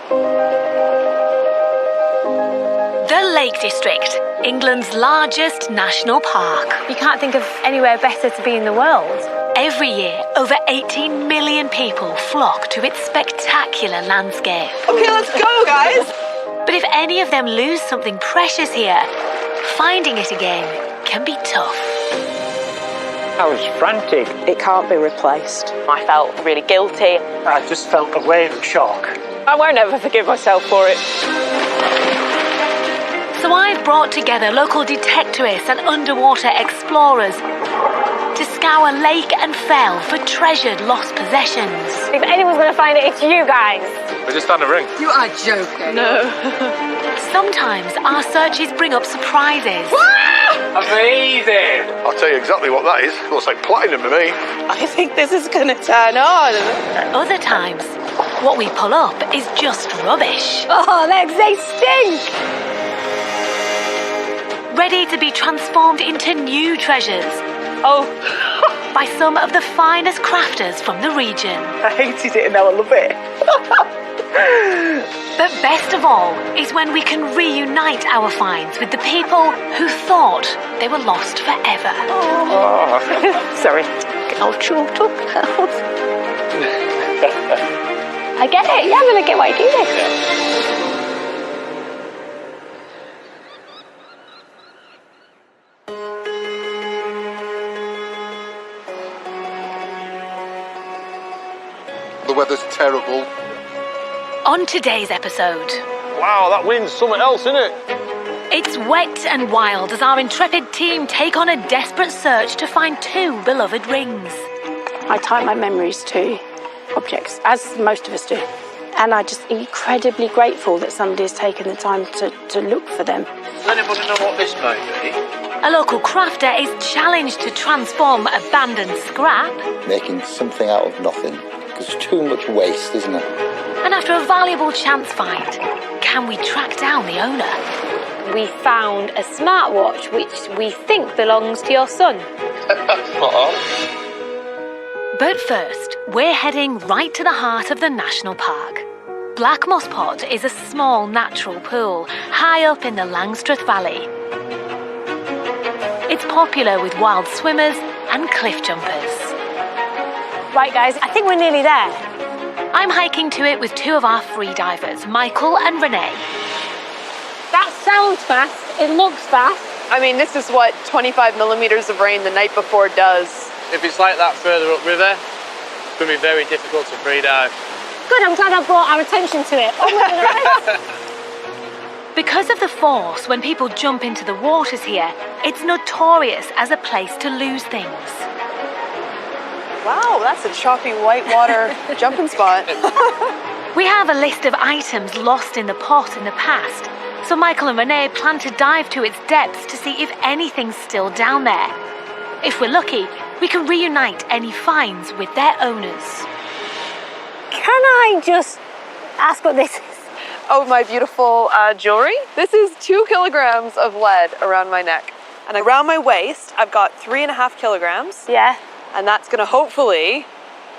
The Lake District, England's largest national park. You can't think of anywhere better to be in the world. Every year, over 18 million people flock to its spectacular landscape. Okay, let's go, guys! But if any of them lose something precious here, finding it again can be tough. I was frantic. It can't be replaced. I felt really guilty. I just felt a wave of shock. I won't ever forgive myself for it. So I've brought together local detectorists and underwater explorers to scour lake and fell for treasured lost possessions. If anyone's going to find it, it's you guys. We're just on the ring. You are joking. No. Sometimes our searches bring up surprises. Amazing! I'll tell you exactly what that is. Looks like platinum to me. I think this is going to turn on. Other times, what we pull up is just rubbish. Oh, they stink! Ready to be transformed into new treasures. Oh, By some of the finest crafters from the region. I hated it and now I love it. But best of all is when we can reunite our finds with the people who thought they were lost forever. Sorry. I'll choked up. I get it. Yeah, I'm going to get why you do this. The weather's terrible. On today's episode, Wow, that wind's something else, isn't it? it's wet and wild as our intrepid team take on a desperate search to find two beloved rings. I tie my memories to objects, as most of us do. And I'm just incredibly grateful that somebody has taken the time to look for them. Does anybody know what this might be? A local crafter is challenged to transform abandoned scrap. Making something out of nothing, because it's too much waste, isn't it? And after a valuable chance find, can we track down the owner? We found a smartwatch which we think belongs to your son. But first, we're heading right to the heart of the national park. Black Moss Pot is a small natural pool high up in the Langstruth Valley. It's popular with wild swimmers and cliff jumpers. Right, guys, I think we're nearly there. I'm hiking to it with two of our free divers, Michael and Renee. That sounds fast. It looks fast. I mean, this is what 25 millimeters of rain the night before does. If it's like that further upriver, it's going to be very difficult to free dive. Good, I'm glad I brought our attention to it. Oh my God. Because of the force when people jump into the waters here, it's notorious as a place to lose things. Wow, that's a choppy whitewater jumping spot. We have a list of items lost in the pot in the past, so Michael and Renee plan to dive to its depths to see if anything's still down there. If we're lucky, we can reunite any finds with their owners. Can I just ask what this is? Oh, my beautiful jewelry. This is 2 kilograms of lead around my neck. And around my waist, I've got 3.5 kilograms. Yeah. And that's going to hopefully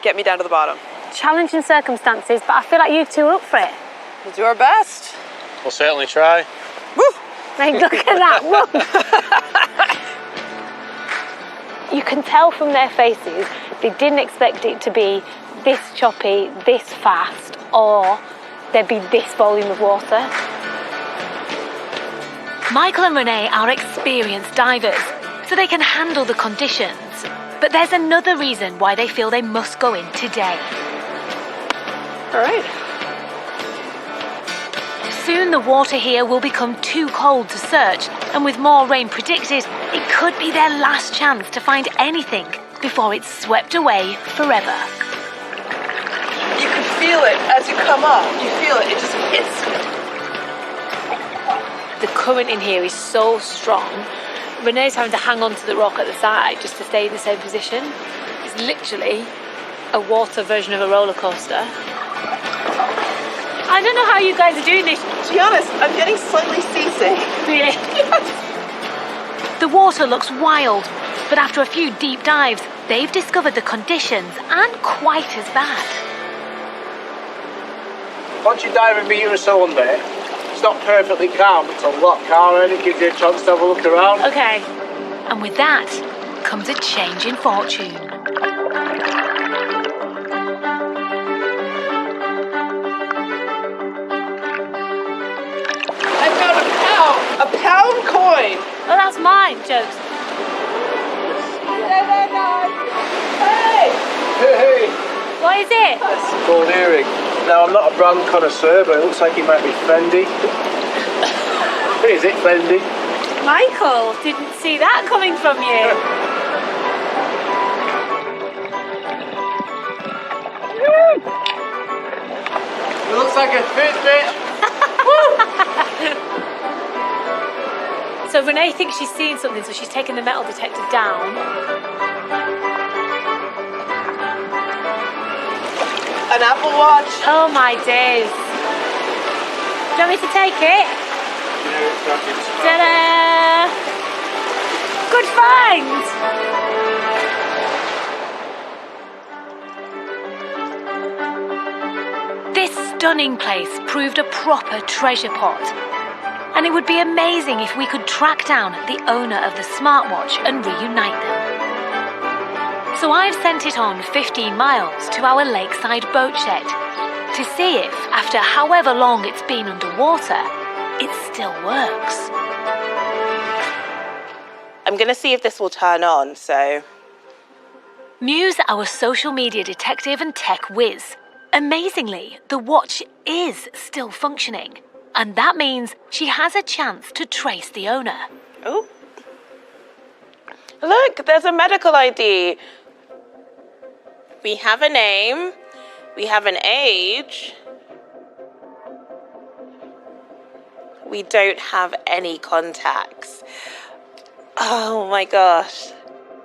get me down to the bottom. Challenging circumstances, but I feel like you two are up for it. We'll do our best. We'll certainly try. Woo! Hey, look at that. You can tell from their faces they didn't expect it to be this choppy, this fast, or there'd be this volume of water. Michael and Renee are experienced divers, so they can handle the conditions. But there's another reason why they feel they must go in today. All right. Soon the water here will become too cold to search, and with more rain predicted, it could be their last chance to find anything before it's swept away forever. You can feel it as you come up. You feel it. It just hits you. The current in here is so strong. Renee's having to hang on to the rock at the side just to stay in the same position. It's literally a water version of a roller coaster. I don't know how you guys are doing this. To be honest, I'm getting slightly seasick. Really? The water looks wild, but after a few deep dives, they've discovered the conditions aren't quite as bad. Once you dive a metre or so under it, it's not perfectly calm. It's a lot calmer and it gives you a chance to have a look around. Okay. And with that comes a change in fortune. I found a pound coin. Oh, that's mine, Jokes. Hey! What is it? That's a gold earring. Now, I'm not a brand connoisseur, but it looks like it might be Fendi. Is it Fendi? Michael, didn't see that coming from you. It looks like a Fitbit. So Renee thinks she's seen something, so she's taken the metal detector down. An Apple Watch. Oh my days. Do you want me to take it? Ta-da! Good find! This stunning place proved a proper treasure pot. And it would be amazing if we could track down the owner of the smartwatch and reunite them. So I've sent it on 15 miles to our lakeside boat shed to see if, after however long it's been underwater, it still works. I'm going to see if this will turn on, so... Muse, our social media detective and tech whiz. Amazingly, the watch is still functioning. And that means she has a chance to trace the owner. Oh. Look, there's a medical ID. We have a name. We have an age. We don't have any contacts. Oh my gosh.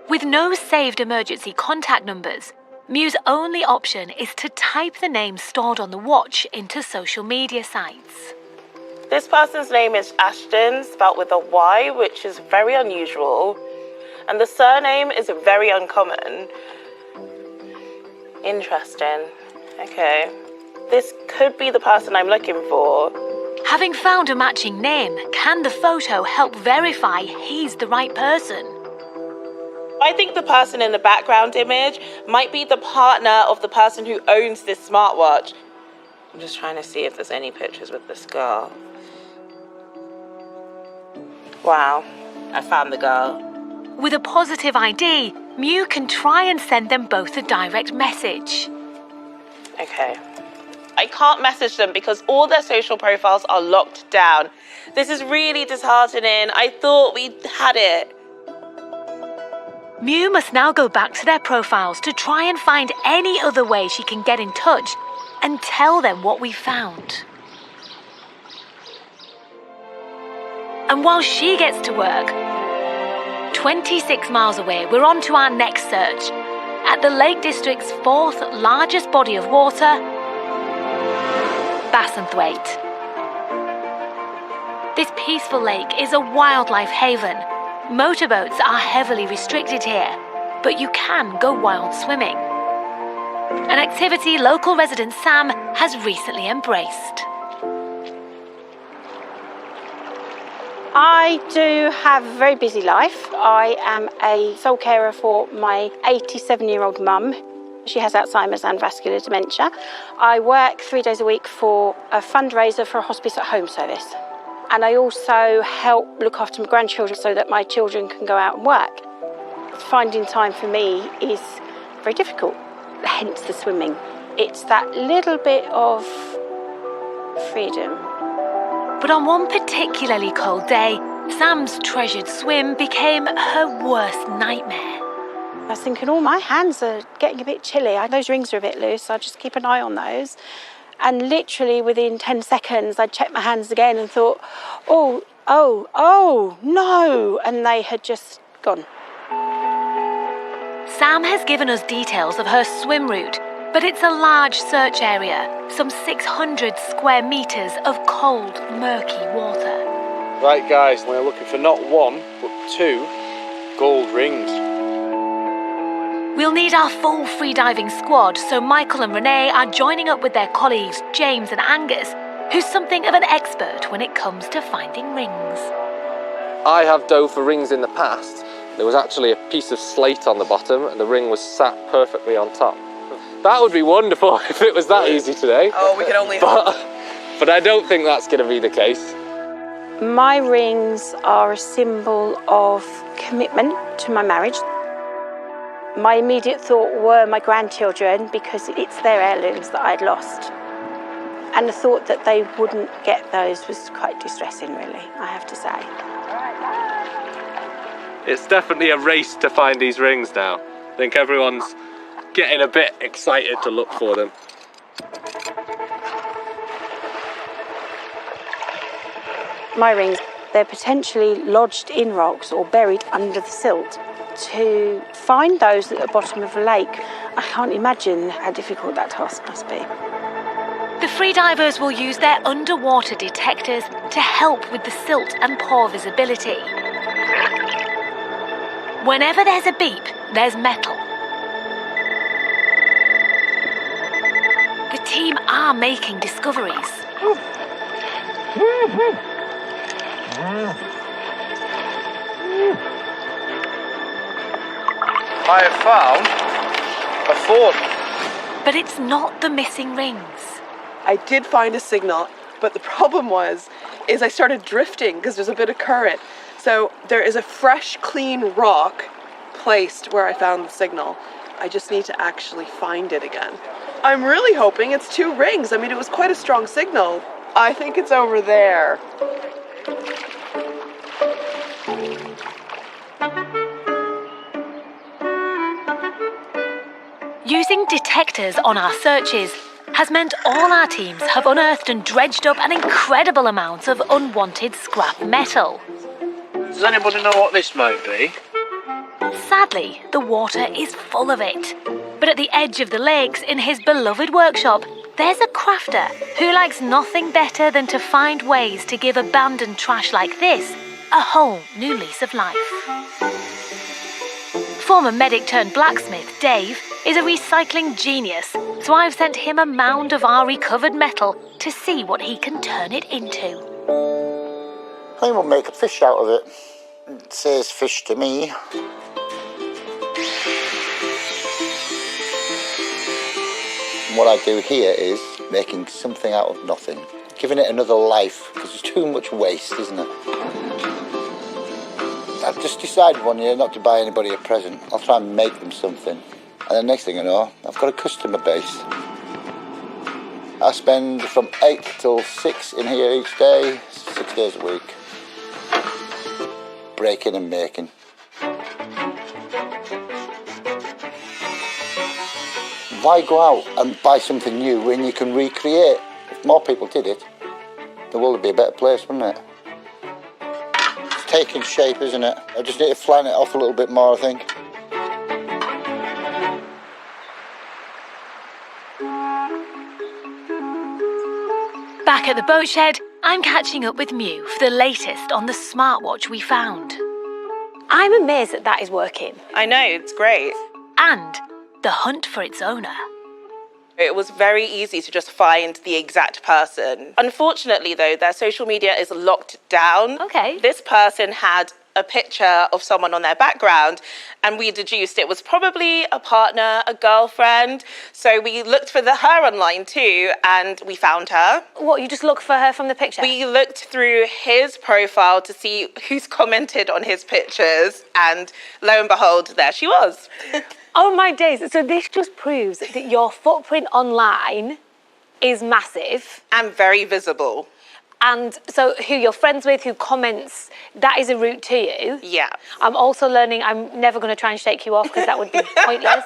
With no saved emergency contact numbers, Mu's only option is to type the name stored on the watch into social media sites. This person's name is Ashton, spelt with a Y, which is very unusual. And the surname is very uncommon. Interesting. Okay. This could be the person I'm looking for. Having found a matching name, can the photo help verify he's the right person? I think the person in the background image might be the partner of the person who owns this smartwatch. I'm just trying to see if there's any pictures with this girl. Wow, I found the girl. With a positive ID, Mu can try and send them both a direct message. Okay. I can't message them because all their social profiles are locked down. This is really disheartening. I thought we had it. Mu must now go back to their profiles to try and find any other way she can get in touch and tell them what we found. And while she gets to work, 26 miles away, we're on to our next search. At the Lake District's fourth largest body of water, Bassenthwaite. This peaceful lake is a wildlife haven. Motorboats are heavily restricted here, but you can go wild swimming. An activity local resident Sam has recently embraced. I do have a very busy life. I am a sole carer for my 87-year-old mum. She has Alzheimer's and vascular dementia. I work 3 days a week for a fundraiser for a hospice at home service. And I also help look after my grandchildren so that my children can go out and work. Finding time for me is very difficult, hence the swimming. It's that little bit of freedom. But on one particularly cold day, Sam's treasured swim became her worst nightmare. I was thinking, oh, my hands are getting a bit chilly. Those rings are a bit loose, so I'll just keep an eye on those. And literally within 10 seconds, I'd checked my hands again and thought, oh, no. And they had just gone. Sam has given us details of her swim route, but it's a large search area, some 600 square metres of cold, murky water. Right, guys, we're looking for not one, but 2 gold rings. We'll need our full freediving squad, so Michael and Renee are joining up with their colleagues James and Angus, who's something of an expert when it comes to finding rings. I have dove for rings in the past. There was actually a piece of slate on the bottom and the ring was sat perfectly on top. That would be wonderful if it was that easy today. Oh, we can only hope. But I don't think that's going to be the case. My rings are a symbol of commitment to my marriage. My immediate thought were my grandchildren because it's their heirlooms that I'd lost. And the thought that they wouldn't get those was quite distressing, really, I have to say. It's definitely a race to find these rings now. I think everyone's getting a bit excited to look for them. My rings, they're potentially lodged in rocks or buried under the silt. To find those at the bottom of a lake, I can't imagine how difficult that task must be. The freedivers will use their underwater detectors to help with the silt and pore visibility. Whenever there's a beep, there's metal. The team are making discoveries. I have found a fort. But it's not the missing rings. I did find a signal, but the problem is I started drifting because there's a bit of current. So there is a fresh, clean rock placed where I found the signal. I just need to actually find it again. I'm really hoping it's 2 rings. I mean, it was quite a strong signal. I think it's over there. Using detectors on our searches has meant all our teams have unearthed and dredged up an incredible amount of unwanted scrap metal. Does anybody know what this might be? Sadly, the water is full of it. But at the edge of the lakes, in his beloved workshop, there's a crafter who likes nothing better than to find ways to give abandoned trash like this a whole new lease of life. Former medic turned blacksmith, Dave, is a recycling genius, so I've sent him a mound of our recovered metal to see what he can turn it into. I think we'll make a fish out of it. It says fish to me. What I do here is making something out of nothing, giving it another life, because it's too much waste, isn't it? I've just decided one year not to buy anybody a present. I'll try and make them something. And the next thing I know, I've got a customer base. I spend from 8 till 6 in here each day, 6 days a week. Breaking and making. Why go out and buy something new when you can recreate? If more people did it, the world would be a better place, wouldn't it? It's taking shape, isn't it? I just need to flatten it off a little bit more, I think. Back at the boat shed, I'm catching up with Mew for the latest on the smartwatch we found. I'm amazed that that is working. I know, it's great. And the hunt for its owner. It was very easy to just find the exact person. Unfortunately, though, their social media is locked down. Okay. This person had a picture of someone on their background, and we deduced it was probably a partner, a girlfriend. So we looked for her online too, and we found her. What, you just look for her from the picture? We looked through his profile to see who's commented on his pictures, and lo and behold, there she was. Oh my days. So this just proves that your footprint online is massive. And very visible. And so who you're friends with, who comments, that is a route to you. Yeah. I'm also learning I'm never going to try and shake you off because that would be pointless.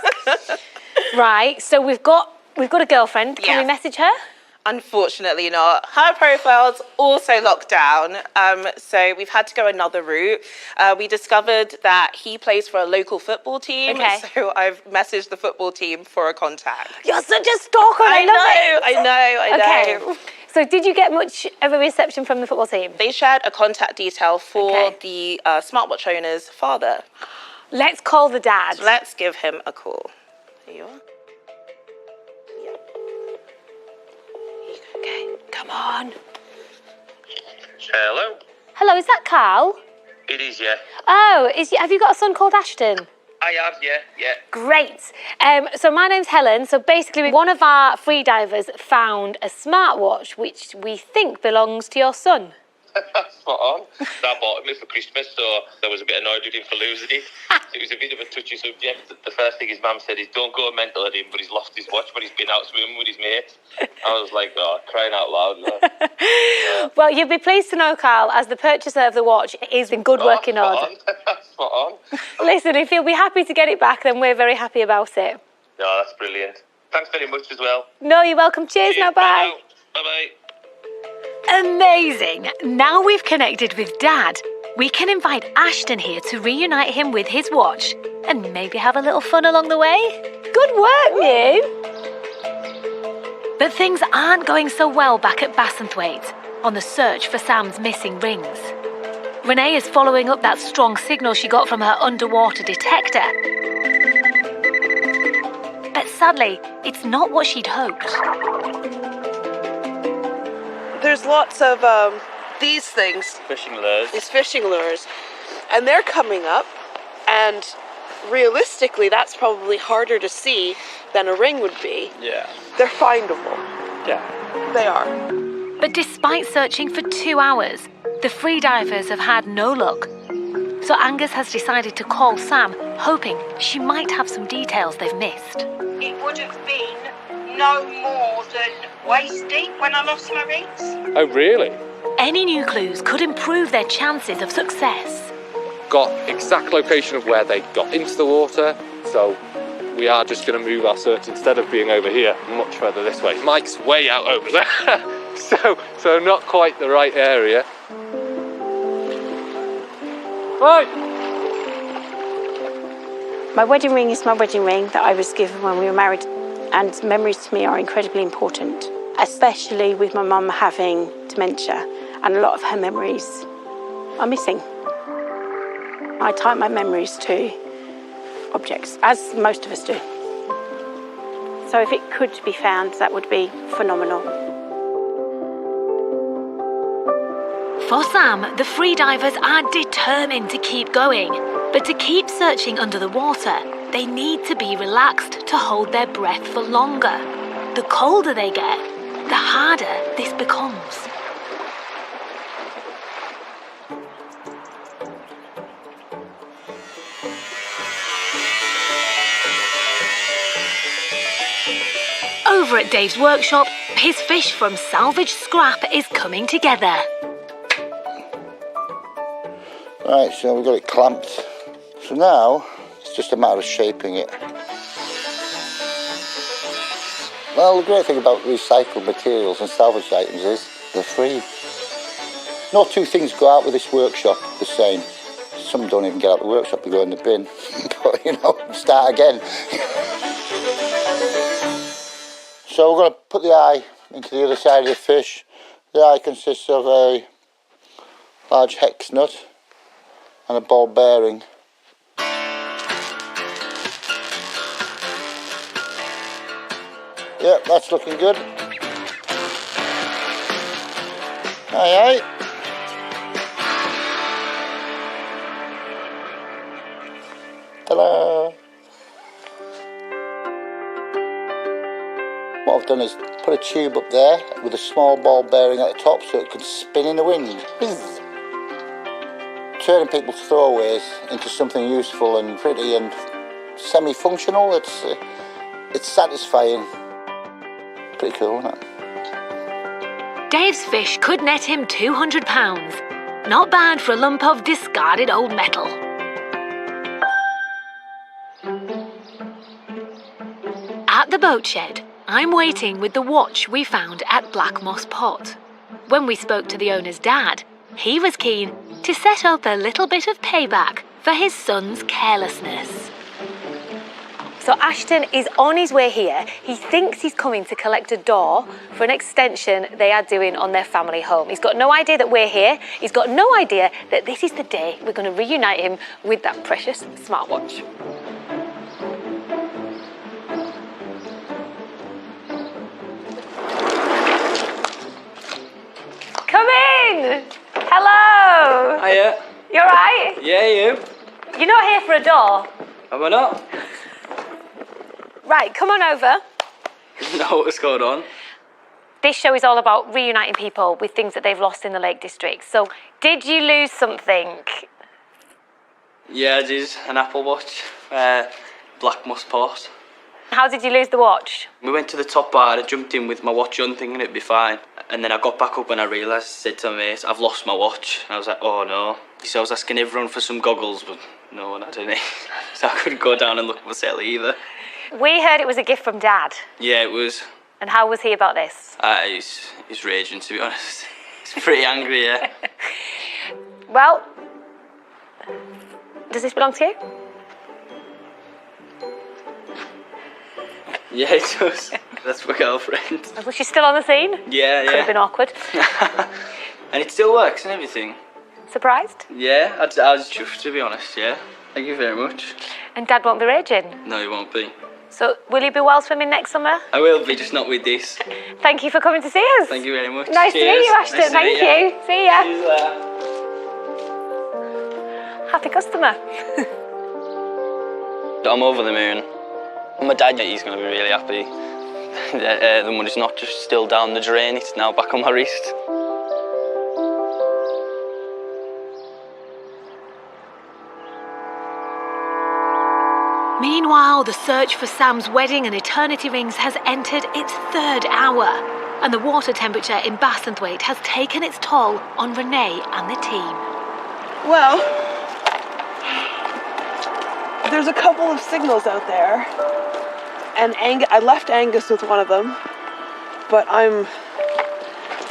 Right, so we've got a girlfriend. Can we message her? Unfortunately not. Her profile's also locked down, so we've had to go another route. We discovered that he plays for a local football team, so I've messaged the football team for a contact. You're such a stalker, I know. Okay. So did you get much of a reception from the football team? They shared a contact detail for the smartwatch owner's father. Let's call the dad. Let's give him a call. Here you are. Okay, come on. Hello? Hello, is that Carl? It is, yeah. Oh, have you got a son called Ashton? I have, yeah. Great. So my name's Helen. So basically, one of our free divers found a smartwatch which we think belongs to your son. Spot on. I bought him for Christmas, so I was a bit annoyed with him for losing it. It was a bit of a touchy subject. The first thing his mum said is, don't go mental at him, but he's lost his watch when he's been out swimming with his mates. I was like, oh, crying out loud. No. Well, you'll be pleased to know, Carl, as the purchaser of the watch, it is in good working order. Spot on. Listen, if you'll be happy to get it back, then we're very happy about it. No, that's brilliant. Thanks very much as well. No, you're welcome. Cheers now, bye. Bye-bye. Amazing! Now we've connected with Dad, we can invite Ashton here to reunite him with his watch and maybe have a little fun along the way. Good work, you! But things aren't going so well back at Bassenthwaite on the search for Sam's missing rings. Renee is following up that strong signal she got from her underwater detector. But sadly, it's not what she'd hoped. There's lots of these things. Fishing lures. These fishing lures. And they're coming up, and realistically, that's probably harder to see than a ring would be. Yeah. They're findable. Yeah. They are. But despite searching for 2 hours, the freedivers have had no luck. So Angus has decided to call Sam, hoping she might have some details they've missed. It would have been no more than waist deep when I lost my rings. Oh, really? Any new clues could improve their chances of success. Got exact location of where they got into the water, so we are just going to move our search, instead of being over here, much further this way. Mike's way out over there, so not quite the right area. Right. My wedding ring is my wedding ring that I was given when we were married, and memories to me are incredibly important, especially with my mum having dementia, and a lot of her memories are missing. I tie my memories to objects, as most of us do. So if it could be found, that would be phenomenal. For Sam, the freedivers are determined to keep going. But to keep searching under the water, they need to be relaxed to hold their breath for longer. The colder they get, the harder this becomes. Over at Dave's workshop, his fish from salvaged scrap is coming together. Right, so we've got it clamped. So now, it's just a matter of shaping it. Well, the great thing about recycled materials and salvaged items is they're free. No two things go out with this workshop the same. Some don't even get out of the workshop, they go in the bin. But, you know, start again. So we're going to put the eye into the other side of the fish. The eye consists of a large hex nut and a ball bearing. Yep, that's looking good. Aye, aye. Ta-da! What I've done is put a tube up there with a small ball bearing at the top so it could spin in the wind. Whiz. Turning people's throwaways into something useful and pretty and semi-functional, it's satisfying. Pretty cool, isn't it? Dave's fish could net him £200. Not bad for a lump of discarded old metal. At the boat shed, I'm waiting with the watch we found at Black Moss Pot. When we spoke to the owner's dad, he was keen to set up a little bit of payback for his son's carelessness. So Ashton is on his way here. He thinks he's coming to collect a door for an extension they are doing on their family home. He's got no idea that we're here. He's got no idea that this is the day we're going to reunite him with that precious smartwatch. Come in! Hello! Hiya. You alright? Yeah, you? You're not here for a door. Am I not? Right, come on over. No, what's going on? This show is all about reuniting people with things that they've lost in the Lake District. So, did you lose something? Yeah, I did. An Apple Watch. Black Mussport. How did you lose the watch? We went to the top bar, I jumped in with my watch on thinking it'd be fine. And then I got back up and I realised, said to my mate, I've lost my watch. And I was like, oh no. So I was asking everyone for some goggles, but no one had any. So I couldn't go down and look myself either. We heard it was a gift from Dad. Yeah, it was. And how was he about this? He's raging, to be honest. He's pretty angry, yeah. Well, does this belong to you? Yeah, it does. That's my girlfriend. Was she still on the scene? Yeah, Could have been awkward. And it still works and everything. Surprised? Yeah, I was chuffed, to be honest, yeah. Thank you very much. And Dad won't be raging? No, he won't be. So, will you be well swimming next summer? I will be, just not with this. Thank you for coming to see us. Thank you very much. Nice Cheers. to meet you, Ashton. Nice to Thank meet you. See ya. See you later. Happy customer. I'm over the moon. My dad, he's going to be really happy. The money's not just still down the drain, it's now back on my wrist. Meanwhile, the search for Sam's wedding and eternity rings has entered its 3rd hour, and the water temperature in Bassenthwaite has taken its toll on Renee and the team. Well, there's a couple of signals out there, and I left Angus with one of them, but I'm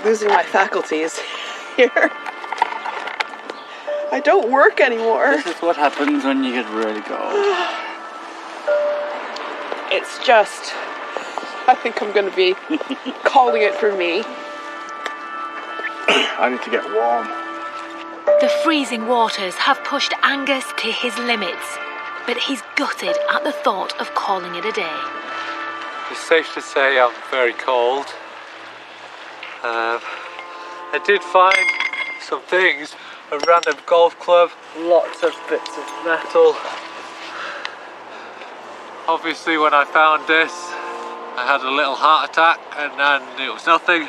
losing my faculties here. I don't work anymore. This is what happens when you get really cold. It's just, I think I'm going to be calling it for me. I need to get warm. The freezing waters have pushed Angus to his limits, but he's gutted at the thought of calling it a day. It's safe to say I'm very cold. I did find some things, a random golf club, lots of bits of metal. Obviously when I found this, I had a little heart attack and then it was nothing.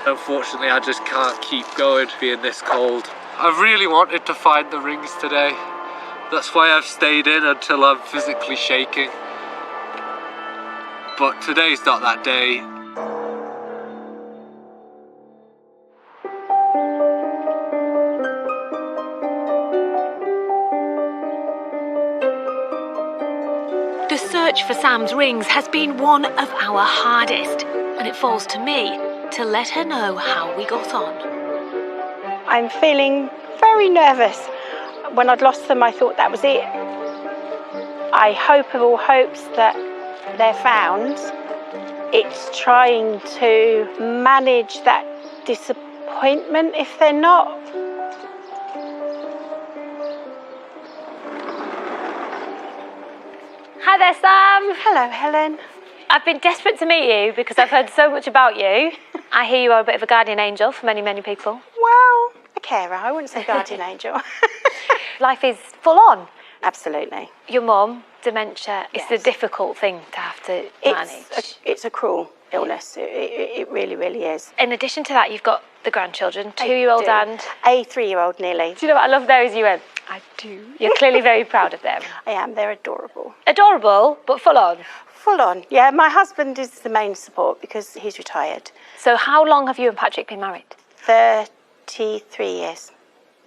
Unfortunately I just can't keep going being this cold. I really wanted to find the rings today. That's why I've stayed in until I'm physically shaking. But today's not that day. The search for Sam's rings has been one of our hardest, and it falls to me to let her know how we got on. I'm feeling very nervous. When I'd lost them, I thought that was it. I hope of all hopes that they're found. It's trying to manage that disappointment if they're not. Hi there, Sam. Hello, Helen. I've been desperate to meet you because I've heard so much about you. I hear you are a bit of a guardian angel for many, many people. Well, a carer. I wouldn't say guardian angel. Life is full on. Absolutely. Your mum, dementia, it's a difficult thing to have to manage. It's a cruel illness. It really, really is. In addition to that, you've got the grandchildren, 2-year-old and... a 3-year-old nearly. Do you know what? I love those you went. I do. You're clearly very proud of them. I am. They're adorable. Adorable, but full on. Full on. Yeah, my husband is the main support because he's retired. So how long have you and Patrick been married? 33 years.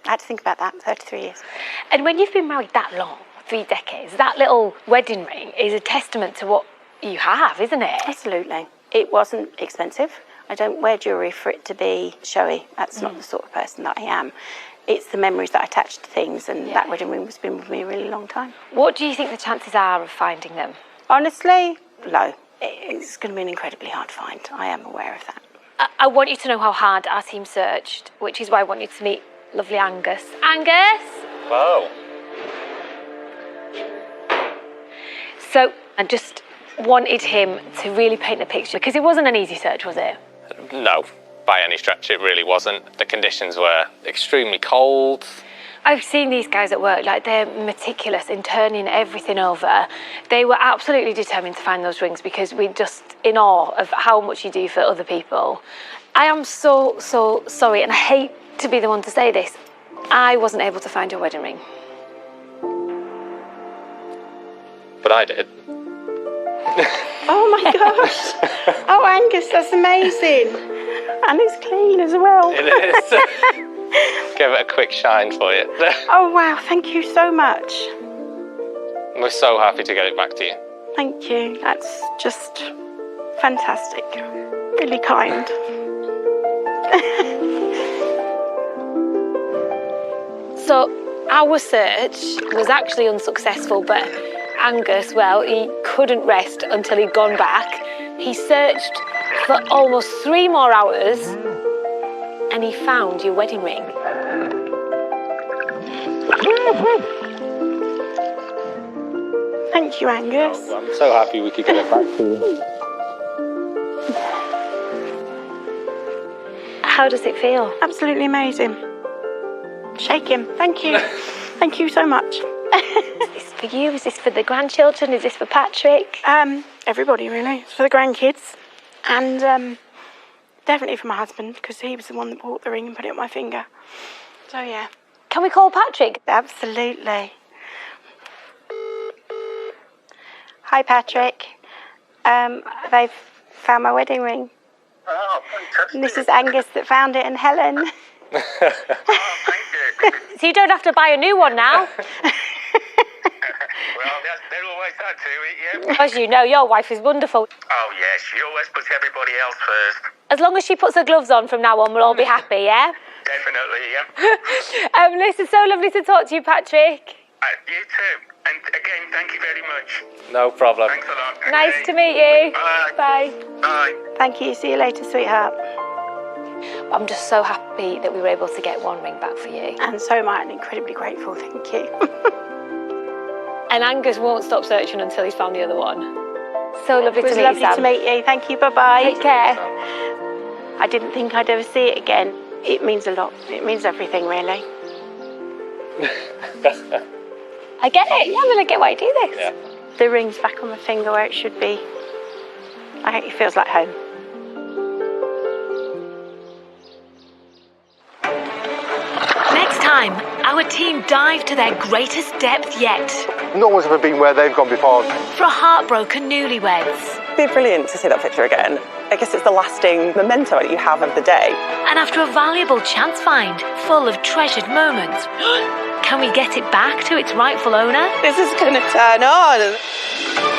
I had to think about that. 33 years. And when you've been married that long, 3 decades, that little wedding ring is a testament to what you have, isn't it? Absolutely. It wasn't expensive. I don't wear jewellery for it to be showy. That's not the sort of person that I am. It's the memories that I attach to things, and that wedding ring has been with me a really long time. What do you think the chances are of finding them? Honestly, low. It's going to be an incredibly hard find. I am aware of that. I want you to know how hard our team searched, which is why I want you to meet lovely Angus. Angus! Oh. So I just wanted him to really paint the picture, because it wasn't an easy search, was it? No, by any stretch it really wasn't. The conditions were extremely cold. I've seen these guys at work, like they're meticulous in turning everything over. They were absolutely determined to find those rings because we're just in awe of how much you do for other people. I am so sorry, and I hate to be the one to say this. I wasn't able to find your wedding ring. But I did. Oh my gosh. Oh, Angus, that's amazing. And it's clean as well. It is. Give it a quick shine for you. Oh, wow. Thank you so much. We're so happy to get it back to you. Thank you. That's just fantastic. Really kind. So our search was actually unsuccessful, but Angus, well, he couldn't rest until he'd gone back. He searched for almost 3 more hours and he found your wedding ring. Thank you, Angus. Oh, I'm so happy we could get it back to you. How does it feel? Absolutely amazing. Shake him. Thank you. Thank you so much. Is this for you? Is this for the grandchildren? Is this for Patrick? Everybody, really. It's for the grandkids. And definitely for my husband, because he was the one that bought the ring and put it on my finger. So, yeah. Can we call Patrick? Absolutely. Hi, Patrick. They've found my wedding ring. Oh, fantastic. And this is Angus that found it, and Helen. Oh, thank you. So you don't have to buy a new one now. Well, they're always that too, yeah. As you know, your wife is wonderful. Oh, yes, she always puts everybody else first. As long as she puts her gloves on from now on, we'll all be happy, yeah? Definitely, yeah. Listen, so lovely to talk to you, Patrick. You too. And again, thank you very much. No problem. Thanks a lot. Nice Okay. to meet you. Bye. Bye. Bye. Thank you. See you later, sweetheart. I'm just so happy that we were able to get one ring back for you. And so am I, and incredibly grateful. Thank you. And Angus won't stop searching until he's found the other one. So lovely It was to meet lovely you, Sam. to meet you. Thank you. Bye-bye. Take care. I didn't think I'd ever see it again. It means a lot. It means everything, really. I get it. Yeah, I mean, I get why you do this. Yeah. The ring's back on my finger where it should be. It feels like home. Next time, our team dive to their greatest depth yet No one's ever been where they've gone before. for heartbroken newlyweds. It'd be brilliant to see that picture again. I guess it's the lasting memento that you have of the day. And after a valuable chance find full of treasured moments, can we get it back to its rightful owner? This is going to turn on.